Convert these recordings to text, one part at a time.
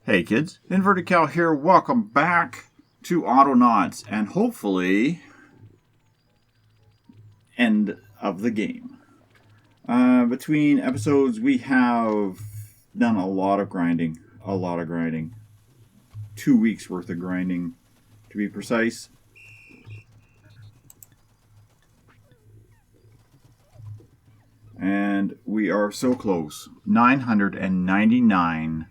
Hey kids, Inverted Cow here. Welcome back to Autonauts and hopefully end of the game. Between episodes we have done a lot of grinding. 2 weeks worth of grinding to be precise. And we are so close. 999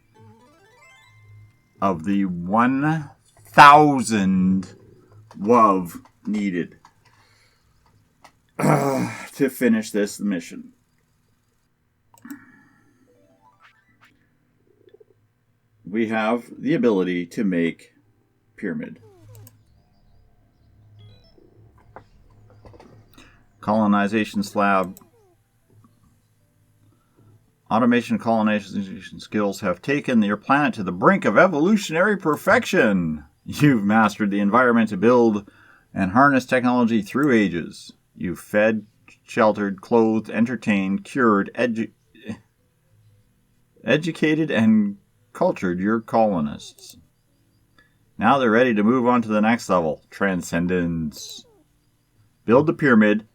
of the 1,000 WOV needed to finish this mission. We have the ability to make pyramid. Colonization slab. Automation and colonization skills have taken your planet to the brink of evolutionary perfection. You've mastered the environment to build and harness technology through ages. You've fed, sheltered, clothed, entertained, cured, educated, and cultured your colonists. Now they're ready to move on to the next level, transcendence. Build the pyramid,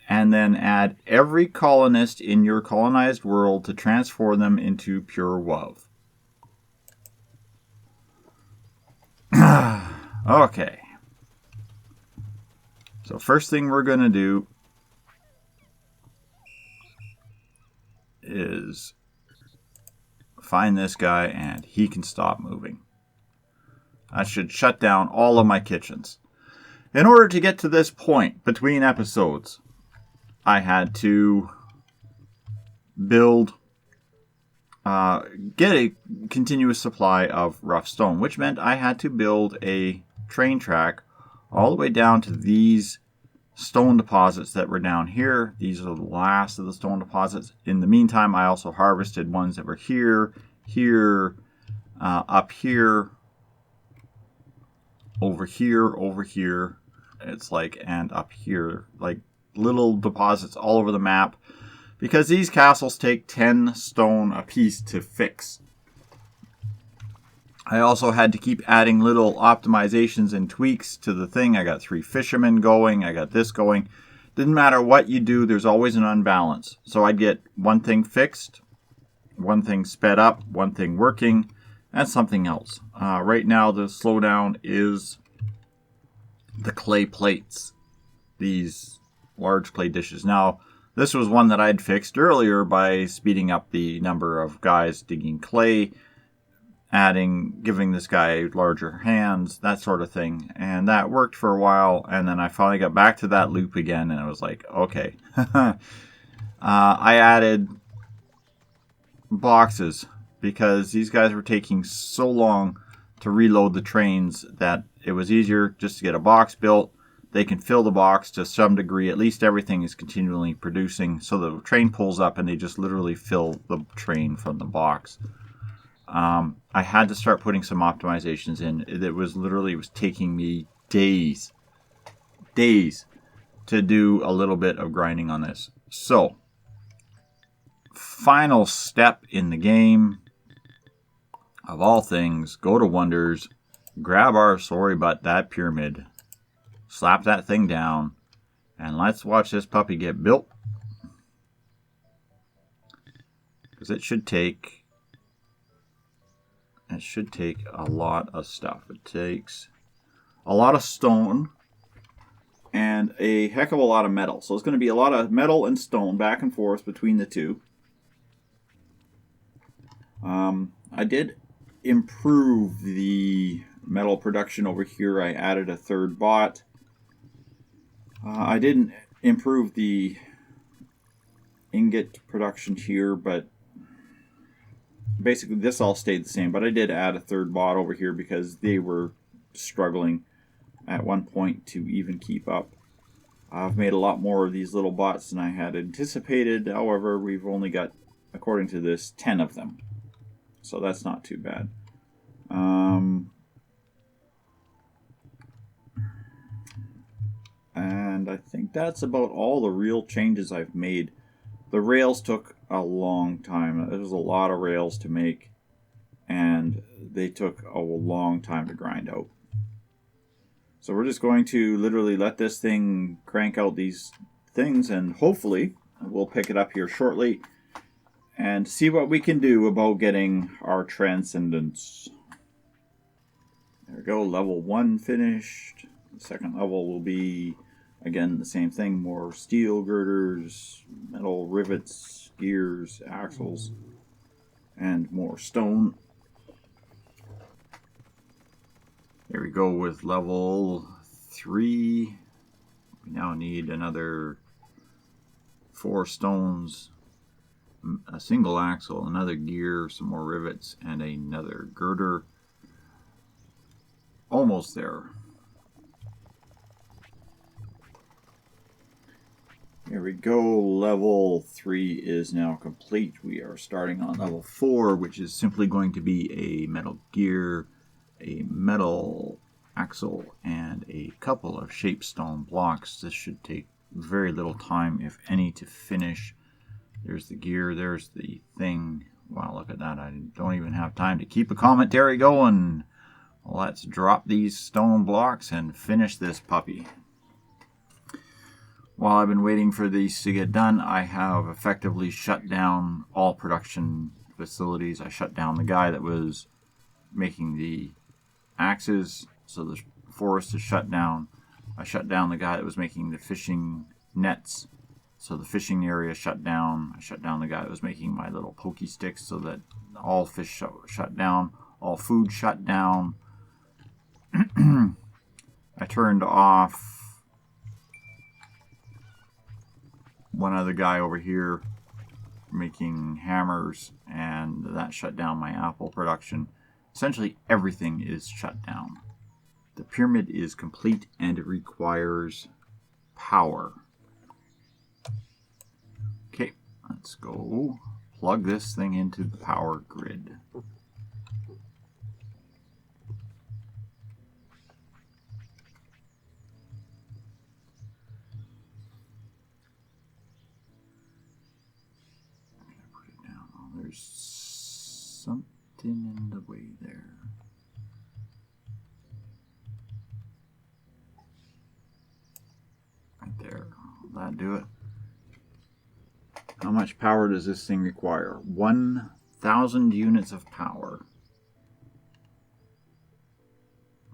and then add every colonist in your colonized world to transform them into pure WOV. Okay. So first thing we're going to do is find this guy and he can stop moving. I should shut down all of my kitchens. In order to get to this point between episodes, I had to build, get a continuous supply of rough stone, which meant I had to build a train track all the way down to these stone deposits that were down here. These are the last of the stone deposits. In the meantime, I also harvested ones that were here, up here, over here. It's like, and up here, like little deposits all over the map, because these castles take 10 stone a piece to fix. I also had to keep adding little optimizations and tweaks to the thing. I got 3 fishermen going, I got this going. Didn't matter what you do, there's always an unbalance. So I'd get one thing fixed, one thing sped up, one thing working, and something else. Right now the slowdown is the clay plates. These large clay dishes. Now, this was one that I'd fixed earlier by speeding up the number of guys digging clay, giving this guy larger hands, that sort of thing. And that worked for a while, and then I finally got back to that loop again, and I was like, okay. I added boxes, because these guys were taking so long to reload the trains that it was easier just to get a box built. They can fill the box to some degree. At least everything is continually producing. So the train pulls up and they just literally fill the train from the box. I had to start putting some optimizations in. It was taking me days to do a little bit of grinding on this. So, final step in the game, of all things, go to Wonders, grab our sorry butt, that pyramid, slap that thing down, and let's watch this puppy get built. Because it should take a lot of stuff. It takes a lot of stone and a heck of a lot of metal. So it's going to be a lot of metal and stone back and forth between the two. I did improve the metal production over here. I added a third bot. I didn't improve the ingot production here, but basically this all stayed the same. But I did add a third bot over here because they were struggling at one point to even keep up. I've made a lot more of these little bots than I had anticipated. However, we've only got, according to this, 10 of them. So that's not too bad. And I think that's about all the real changes I've made. The rails took a long time. There was a lot of rails to make. And they took a long time to grind out. So we're just going to literally let this thing crank out these things, and hopefully we'll pick it up here shortly and see what we can do about getting our transcendence. There we go, level 1 finished. The second level will be, again, the same thing, more steel girders, metal rivets, gears, axles, and more stone. Here we go with level 3. We now need another 4 stones, a single axle, another gear, some more rivets, and another girder. Almost there. Here we go. Level 3 is now complete. We are starting on level 4, which is simply going to be a metal gear, a metal axle, and a couple of shaped stone blocks. This should take very little time, if any, to finish. There's the gear, there's the thing. Wow, look at that. I don't even have time to keep a commentary going. Let's drop these stone blocks and finish this puppy. While I've been waiting for these to get done, I have effectively shut down all production facilities. I shut down the guy that was making the axes, so the forest is shut down. I shut down the guy that was making the fishing nets, so the fishing area shut down. I shut down the guy that was making my little pokey sticks, so that all fish shut down, all food shut down. I turned off one other guy over here making hammers, and that shut down my apple production. Essentially everything is shut down. The pyramid is complete and it requires power. Okay, let's go plug this thing into the power grid. There's something in the way there. Right there. Will that do it? How much power does this thing require? 1,000 units of power.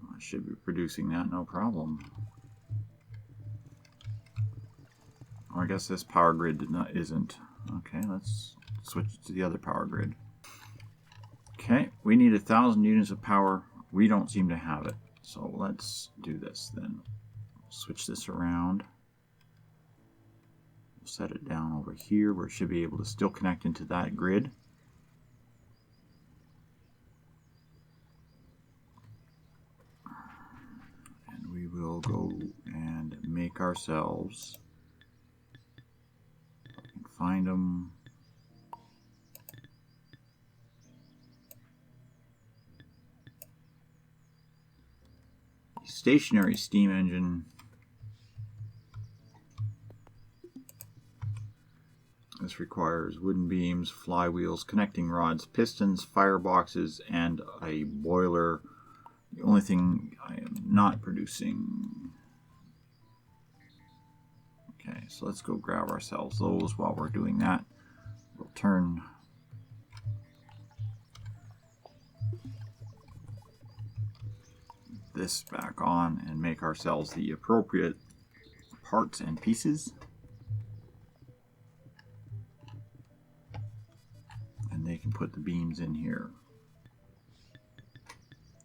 I should be producing that, no problem. Or I guess this power grid isn't. Okay, let's switch to the other power grid. Okay, we need 1,000 units of power. We don't seem to have it. So let's do this then. Switch this around. Set it down over here where it should be able to still connect into that grid. And we will go and make ourselves, find them. Stationary steam engine. This requires wooden beams, flywheels, connecting rods, pistons, fireboxes, and a boiler. The only thing I am not producing. Okay, so let's go grab ourselves those. While we're doing that, we'll turn this back on and make ourselves the appropriate parts and pieces. And they can put the beams in here.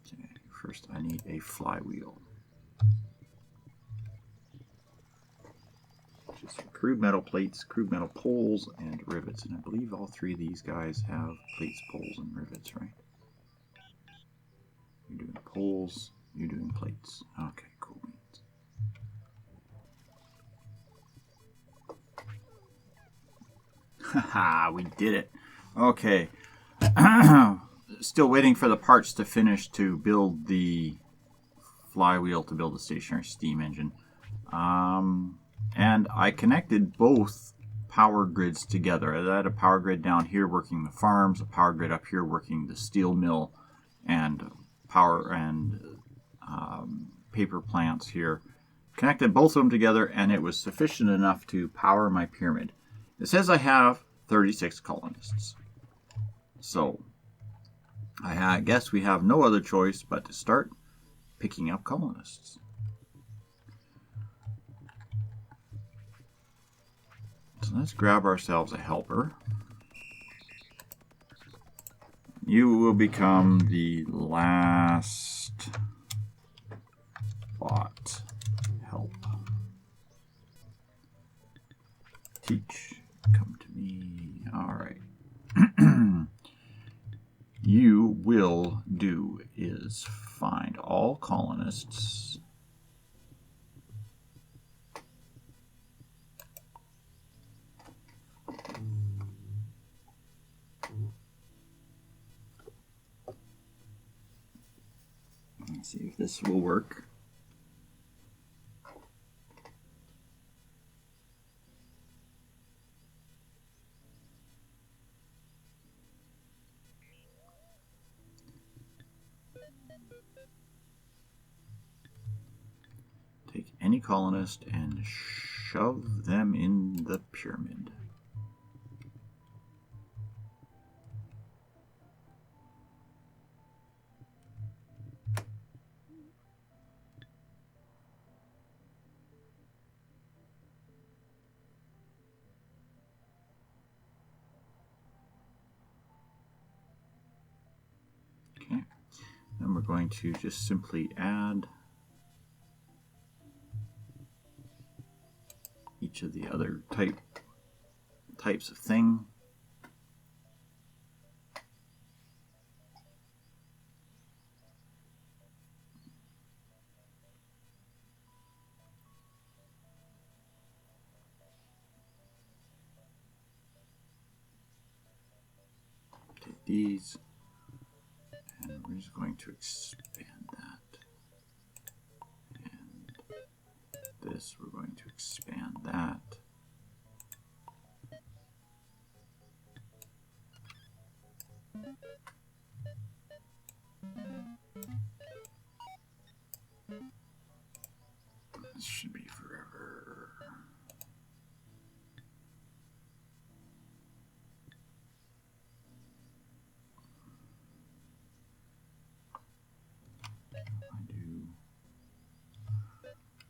Okay, first I need a flywheel. Just crude metal plates, crude metal poles, and rivets. And I believe all three of these guys have plates, poles, and rivets, right? You're doing poles. You're doing plates. Okay, cool. Haha, we did it. Okay. Still waiting for the parts to finish to build the flywheel to build the stationary steam engine. And I connected both power grids together. I had a power grid down here working the farms, a power grid up here working the steel mill, and power and paper plants here. Connected both of them together, and it was sufficient enough to power my pyramid. It says I have 36 colonists. So I guess we have no other choice but to start picking up colonists. So let's grab ourselves a helper. You will become the last bot. Help. Teach. Come to me. Alright. You will do is find all colonists. Let's see if this will work. Take any colonist and shove them in the pyramid. Okay, then we're going to just simply add each of the other types of thing. Take these, and we're just going to expand that. And this, we're going to expand that. This should be forever.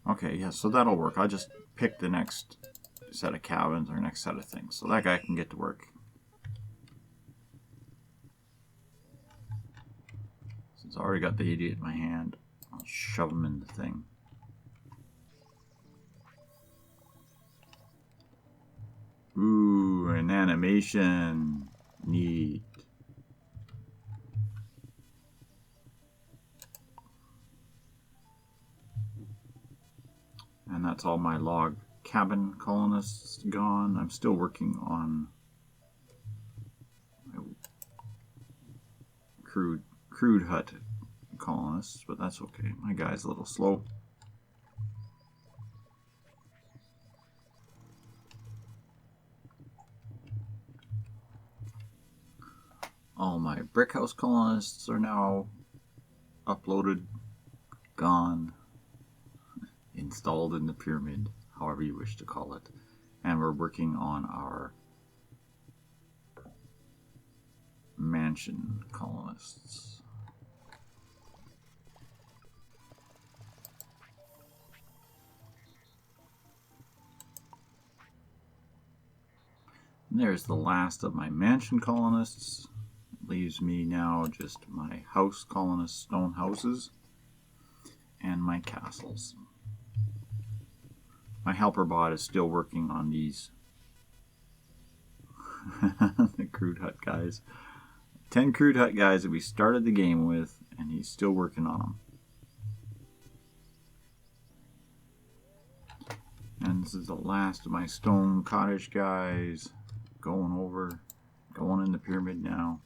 Okay, yeah, so that'll work. I'll just pick the next set of cabins or next set of things. So that guy can get to work. Since I already got the idiot in my hand, I'll shove him in the thing. Ooh, an animation. Neat. And that's all my log cabin colonists gone. I'm still working on my crude hut colonists, but that's okay. My guy's a little slow. All my brick house colonists are now uploaded, gone, installed in the pyramid, however you wish to call it. And we're working on our mansion colonists. And there's the last of my mansion colonists. It leaves me now just my house colonists, stone houses, and my castles. My helper bot is still working on these. The crude hut guys. 10 crude hut guys that we started the game with, and he's still working on them. And this is the last of my stone cottage guys. Going in the pyramid now.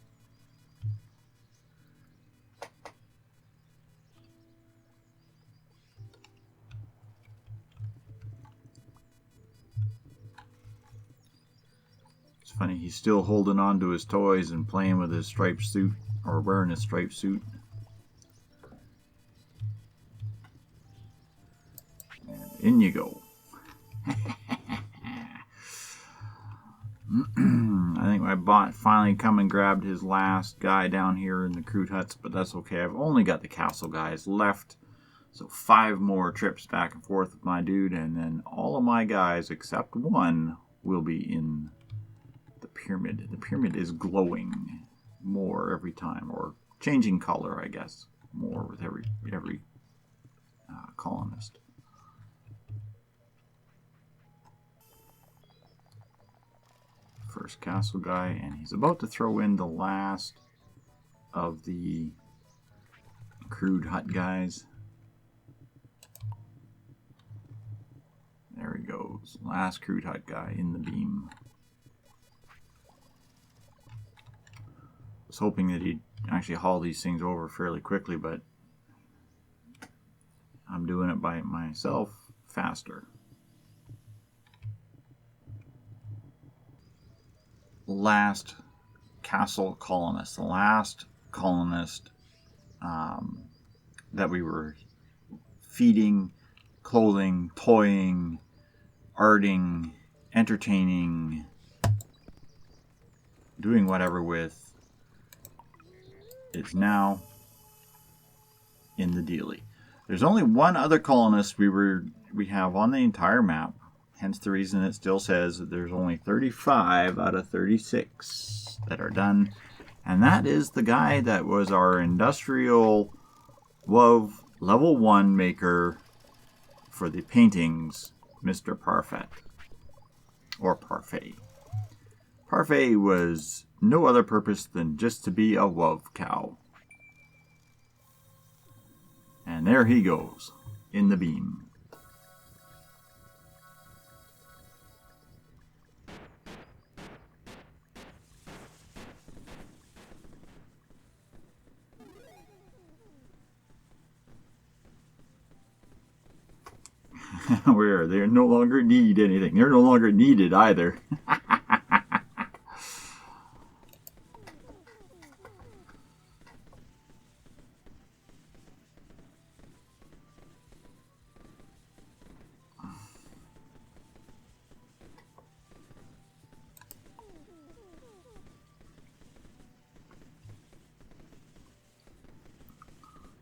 It's funny, he's still holding on to his toys and playing with his striped suit or wearing a striped suit. And in you go. I think my bot finally come and grabbed his last guy down here in the crude huts, but that's okay. I've only got the castle guys left. So 5 more trips back and forth with my dude, and then all of my guys except one will be in the pyramid. The pyramid is glowing more every time, or changing color, I guess, more with every colonist. First castle guy, and he's about to throw in the last of the crude hut guys. There he goes. Last crude hut guy in the beam. I was hoping that he'd actually haul these things over fairly quickly, but I'm doing it by myself faster. Last castle colonist. The last colonist that we were feeding, clothing, toying, arting, entertaining, doing whatever with, is now in the dealie. There's only one other colonist we have on the entire map, hence the reason it still says that there's only 35 out of 36 that are done, and that is the guy that was our industrial WoW level 1 maker for the paintings, Mr. Parfait, or Parfait. Parfait was no other purpose than just to be a WoW cow. And there he goes, in the beam. Where they no longer need anything. They're no longer needed either.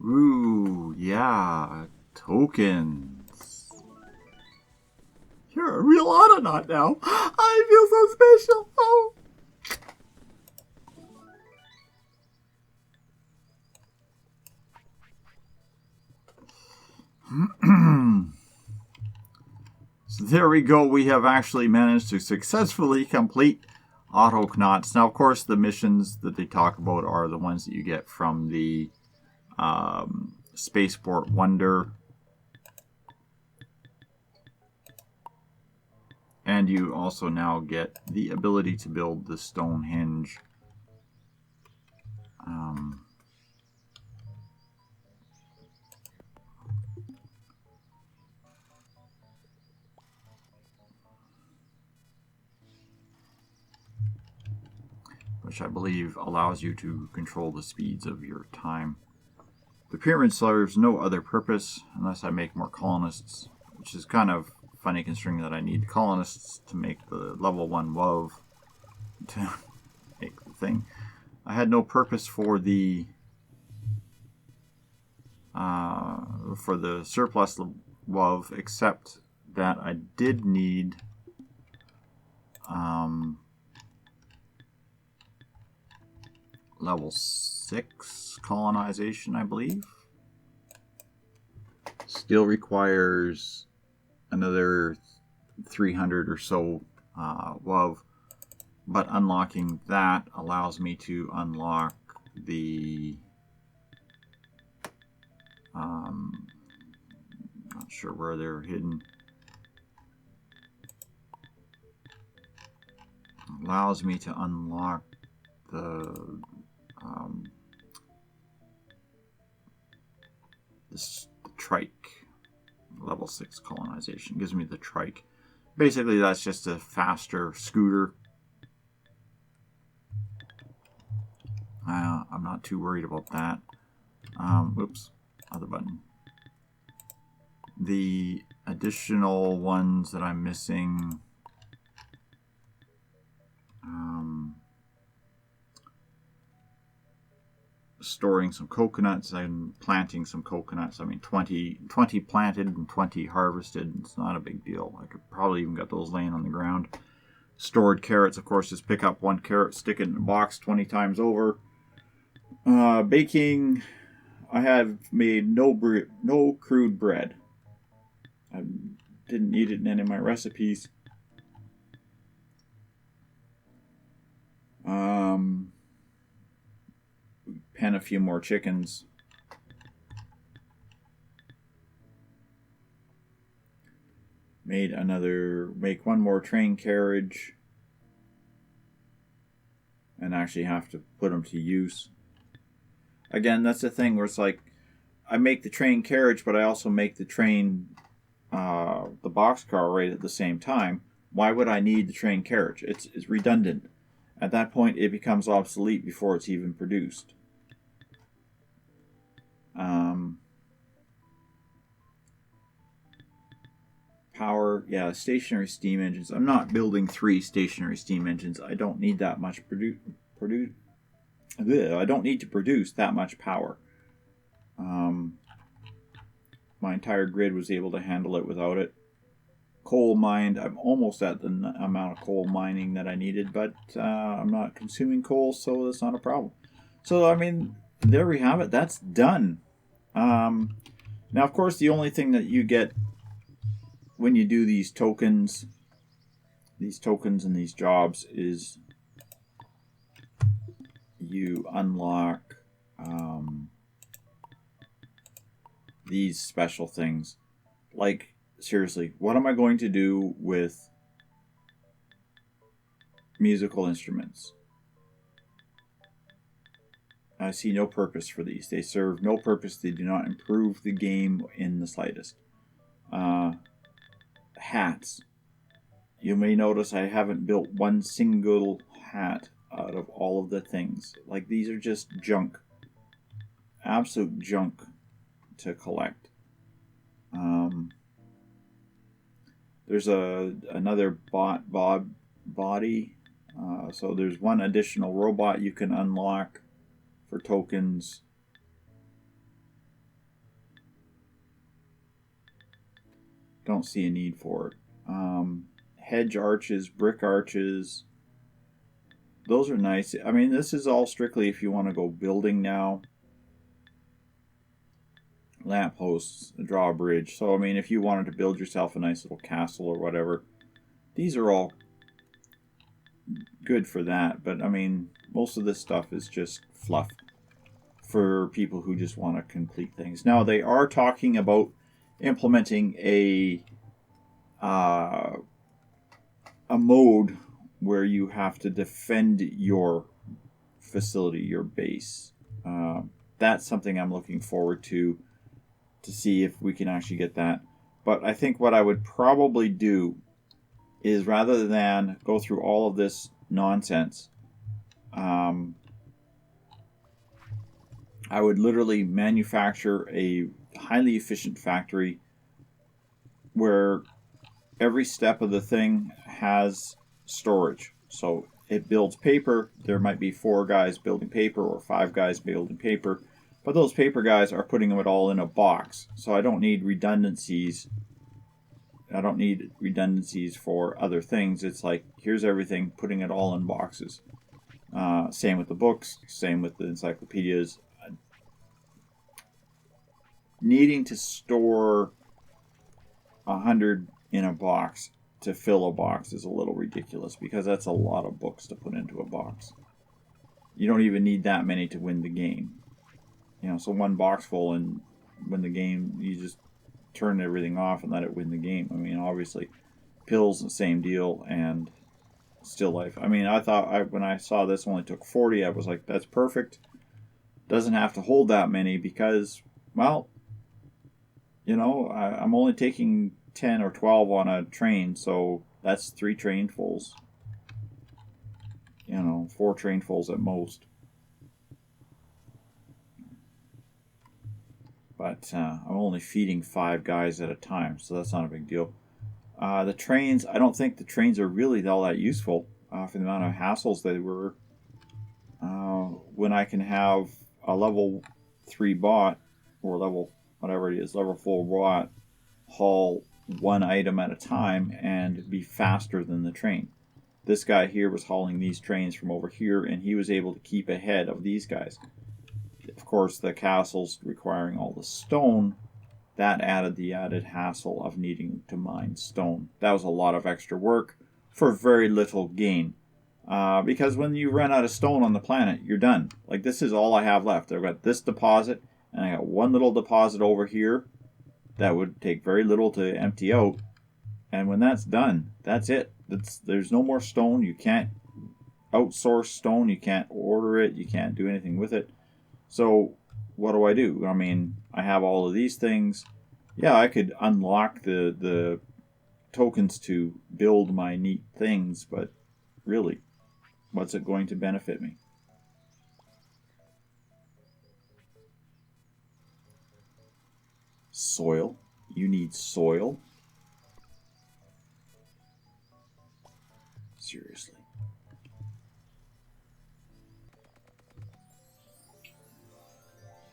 Ooh, yeah, tokens. You're a real Autonaut now. I feel so special. Oh. So there we go. We have actually managed to successfully complete Autonaut. Now, of course, the missions that they talk about are the ones that you get from the Spaceport Wonder. And you also now get the ability to build the Stonehenge which I believe allows you to control the speeds of your time. The pyramid serves no other purpose unless I make more colonists, which is kind of funny considering that I need colonists to make the level 1 WoW to make the thing. I had no purpose for the surplus WoW, except that I did need level 6 colonization, I believe. Still requires another 300 or so WoW, but unlocking that allows me to unlock the not sure where they're hidden. Allows me to unlock the trike. Level 6 colonization gives me the trike. Basically, that's just a faster scooter. I'm not not too worried about that. Oops, other button. The additional ones that I'm missing, storing some coconuts. I'm planting some coconuts. I mean, 20 planted and 20 harvested. It's not a big deal. I could probably even get those laying on the ground. Stored carrots, of course, just pick up one carrot, stick it in a box 20 times over. Baking, I have made no crude bread. I didn't need it in any of my recipes. Pen a few more chickens. Make one more train carriage. And actually have to put them to use. Again, that's the thing where it's like, I make the train carriage, but I also make the train, the boxcar right at the same time. Why would I need the train carriage? It's redundant. At that point, it becomes obsolete before it's even produced. Power, yeah, stationary steam engines. I'm not building 3 stationary steam engines. I don't need that much I don't need to produce that much power. My entire grid was able to handle it without it. Coal mined, I'm almost at the amount of coal mining that I needed, but I'm not consuming coal, so that's not a problem. So, I mean, there we have it. That's done. Now, of course, the only thing that you get when you do these tokens and these jobs is you unlock these special things. Like, seriously, what am I going to do with musical instruments? I see no purpose for these. They serve no purpose. They do not improve the game in the slightest. Hats. You may notice I haven't built one single hat out of all of the things. Like, these are just junk. Absolute junk to collect. There's another body. So there's one additional robot you can unlock for tokens. Don't see a need for it. Hedge arches, brick arches. Those are nice. I mean, this is all strictly if you want to go building now. Lampposts, a drawbridge. So, I mean, if you wanted to build yourself a nice little castle or whatever, these are all good for that. But, I mean, most of this stuff is just fluff for people who just want to complete things. Now, they are talking about implementing a mode where you have to defend your facility, your base. That's something I'm looking forward to see if we can actually get that. But I think what I would probably do is, rather than go through all of this nonsense, I would literally manufacture a highly efficient factory where every step of the thing has storage. So it builds paper. There might be 4 guys building paper or 5 guys building paper, but those paper guys are putting it all in a box. So I don't need redundancies. I don't need redundancies for other things. It's like, here's everything, putting it all in boxes. Same with the books, same with the encyclopedias. Needing to store 100 in a box to fill a box is a little ridiculous, because that's a lot of books to put into a box. You don't even need that many to win the game. You know, so one box full, and win the game, you just turn everything off and let it win the game. I mean, obviously, pills, the same deal, and still life. I mean, I thought when I saw this only took 40, I was like, that's perfect. Doesn't have to hold that many because, well, you know, I'm only taking 10 or 12 on a train, so that's 3 trainfuls. You know, 4 trainfuls at most. But I'm only feeding 5 guys at a time, so that's not a big deal. The trains, I don't think the trains are really all that useful for the amount of hassles they were. When I can have a level 3 bot, or level, whatever it is, level 4 bot, haul one item at a time and be faster than the train. This guy here was hauling these trains from over here, and he was able to keep ahead of these guys. Of course, the castles requiring all the stone, that added the added hassle of needing to mine stone. That was a lot of extra work for very little gain. Because when you run out of stone on the planet, you're done. Like, this is all I have left. I've got this deposit, and I got one little deposit over here that would take very little to empty out. And when that's done, that's it. There's no more stone. You can't outsource stone. You can't order it. You can't do anything with it. So what do? I mean, I have all of these things. Yeah, I could unlock the tokens to build my neat things, but really, what's it going to benefit me? Soil. You need soil. Seriously.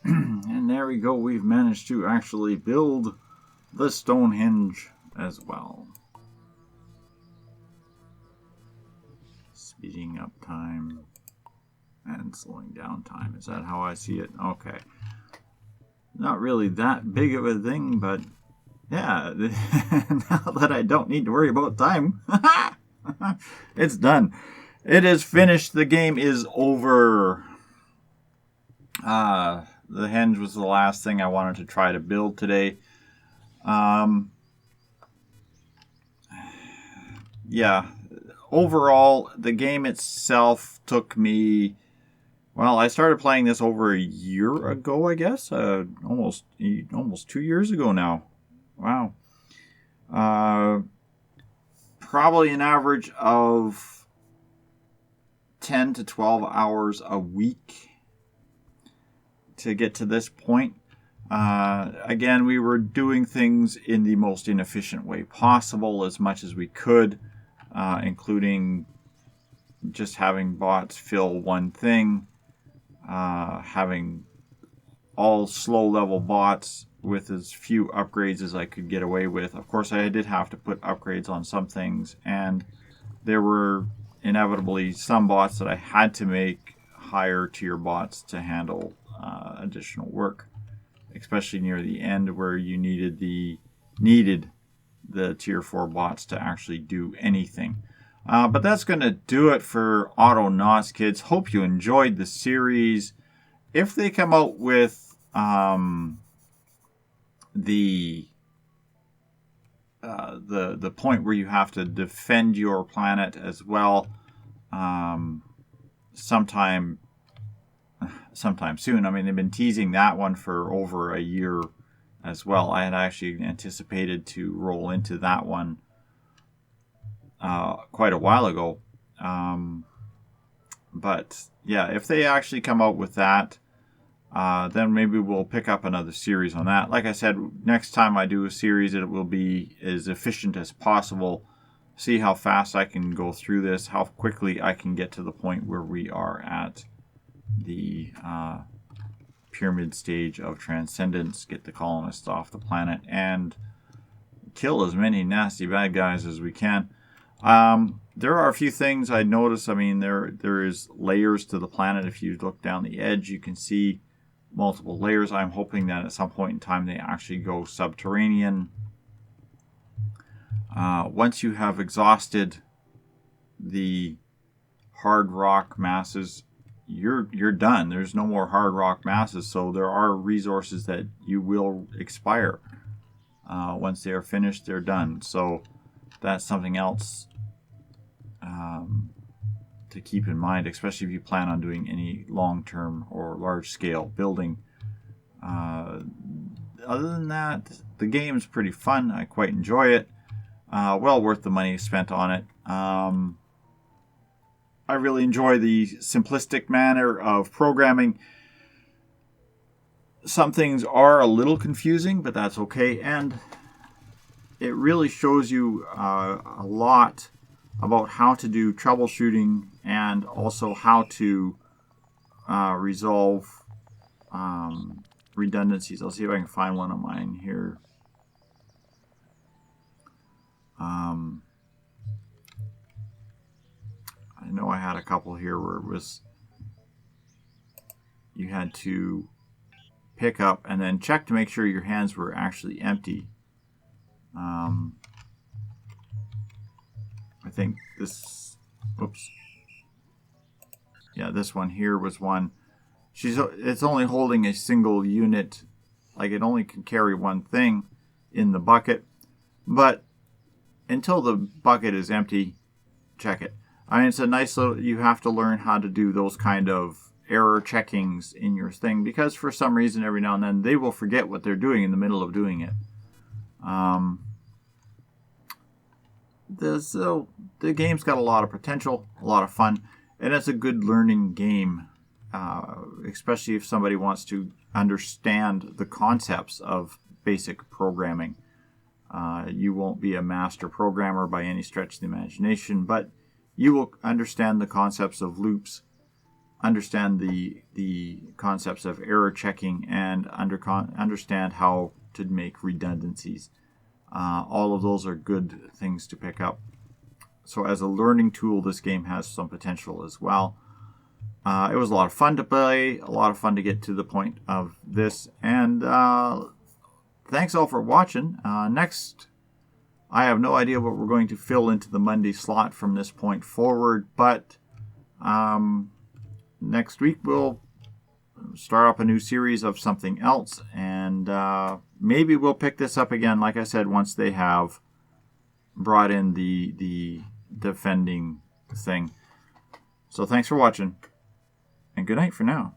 And there we go. We've managed to actually build the Stonehenge as well. Speeding up time and slowing down time. Is that how I see it? Okay. Not really that big of a thing, but yeah, now that I don't need to worry about time, it's done. It is finished. The game is over. The henge was the last thing I wanted to try to build today. Yeah, overall, the game itself took me... Well, I started playing this over a year ago, I guess. Almost 2 years ago now. Wow. Probably an average of 10 to 12 hours a week to get to this point. Again, we were doing things in the most inefficient way possible as much as we could, including just having bots fill one thing, having all slow level bots with as few upgrades as I could get away with. Of course, I did have to put upgrades on some things, and there were inevitably some bots that I had to make higher tier bots to handle additional work, especially near the end where you needed the tier 4 bots to actually do anything. But that's going to do it for Autonauts, kids. Hope you enjoyed the series. If they come out with the point where you have to defend your planet as well, sometime soon. I mean, they've been teasing that one for over a year as well. I had actually anticipated to roll into that one quite a while ago. But yeah, if they actually come out with that, then maybe we'll pick up another series on that. Like I said, next time I do a series, it will be as efficient as possible. See how fast I can go through this, how quickly I can get to the point where we are at the pyramid stage of transcendence, get the colonists off the planet, and kill as many nasty bad guys as we can. There are a few things I noticed. I mean, there is layers to the planet. If you look down the edge, you can see multiple layers. I'm hoping that at some point in time they actually go subterranean. Once you have exhausted the hard rock masses, you're done. There's no more hard rock masses, so there are resources that you will expire. Once they are finished, they're done. So that's something else to keep in mind, especially if you plan on doing any long-term or large-scale building. Other than that, the game's pretty fun. I quite enjoy it. Well worth the money spent on it. I really enjoy the simplistic manner of programming. some things are a little confusing, but that's okay. And it really shows you a lot about how to do troubleshooting and also how to resolve redundancies. I'll see if I can find one of mine here. I know I had a couple here where it was you had to pick up and then check to make sure your hands were actually empty. I think this, oops. Yeah, this one here was one. It's only holding a single unit, like it only can carry one thing in the bucket. But until the bucket is empty, check it. I mean, it's a nice little, you have to learn how to do those kind of error checkings in your thing, because for some reason every now and then they will forget what they're doing in the middle of doing it. The game's got a lot of potential, a lot of fun, and it's a good learning game, especially if somebody wants to understand the concepts of basic programming. You won't be a master programmer by any stretch of the imagination, but you will understand the concepts of loops, understand the concepts of error checking, and understand how to make redundancies. All of those are good things to pick up. So as a learning tool, this game has some potential as well. It was a lot of fun to play, a lot of fun to get to the point of this, and thanks all for watching. Next, I have no idea what we're going to fill into the Monday slot from this point forward, but next week we'll start up a new series of something else, and maybe we'll pick this up again, like I said, once they have brought in the defending thing. So thanks for watching, and good night for now.